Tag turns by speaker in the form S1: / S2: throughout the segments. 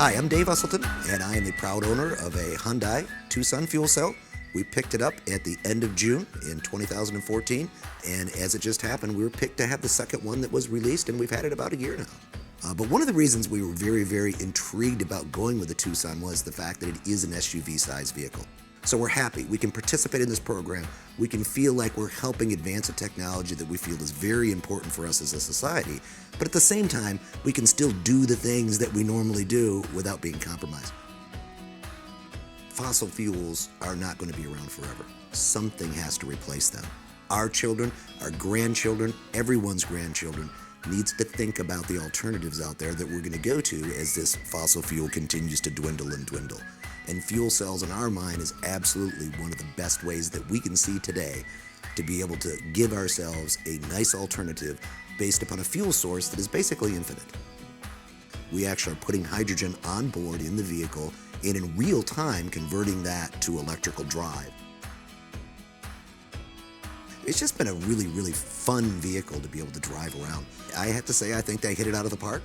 S1: Hi, I'm Dave Usselton, and I am the proud owner of a Hyundai Tucson fuel cell. We picked it up at the end of June in 2014, and as it just happened, we were picked to have the second one that was released, and we've had it about a year now. But one of the reasons we were very intrigued about going with the Tucson was the fact that it is an SUV-sized vehicle. So we're happy. We can participate in this program. We can feel like we're helping advance a technology that we feel is very important for us as a society. But at the same time, we can still do the things that we normally do without being compromised. Fossil fuels are not going to be around forever. Something has to replace them. Our children, our grandchildren, everyone's grandchildren needs to think about the alternatives out there that we're going to go to as this fossil fuel continues to dwindle and dwindle. And fuel cells in our mind is absolutely one of the best ways that we can see today to be able to give ourselves a nice alternative based upon a fuel source that is basically infinite. We actually are putting hydrogen on board in the vehicle and in real time converting that to electrical drive. It's just been a really fun vehicle to be able to drive around. I have to say, I think they hit it out of the park.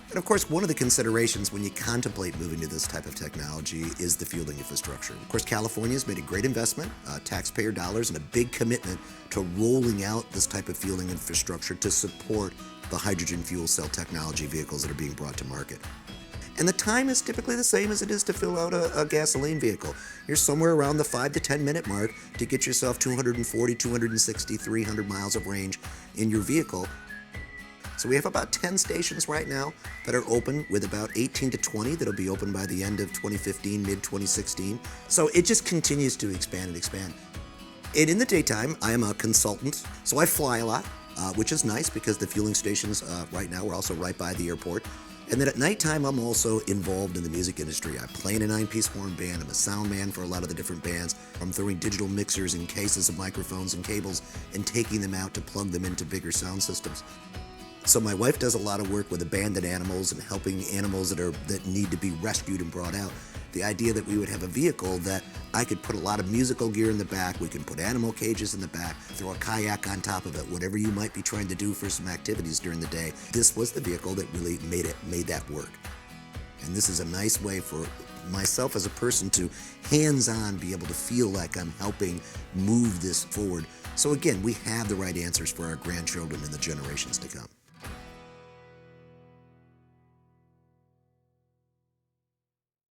S1: And of course, one of the considerations when you contemplate moving to this type of technology is the fueling infrastructure. Of course, California's made a great investment, taxpayer dollars, and a big commitment to rolling out this type of fueling infrastructure to support the hydrogen fuel cell technology vehicles that are being brought to market. And the time is typically the same as it is to fill out a gasoline vehicle. You're somewhere around the 5 to 10 minute mark to get yourself 240, 260, 300 miles of range in your vehicle. So we have about 10 stations right now that are open, with about 18 to 20 that'll be open by the end of 2015, mid-2016. So it just continues to expand and expand. And in the daytime, I am a consultant, so I fly a lot, which is nice because the fueling stations right now are also right by the airport. And then at nighttime, I'm also involved in the music industry. I play in a 9-piece horn band. I'm a sound man for a lot of the different bands. I'm throwing digital mixers in cases of microphones and cables and taking them out to plug them into bigger sound systems. So my wife does a lot of work with abandoned animals and helping animals that need to be rescued and brought out. The idea that we would have a vehicle that I could put a lot of musical gear in the back, we can put animal cages in the back, throw a kayak on top of it, whatever you might be trying to do for some activities during the day. This was the vehicle that really made that work. And this is a nice way for myself as a person to hands-on be able to feel like I'm helping move this forward. So again, we have the right answers for our grandchildren and the generations to come.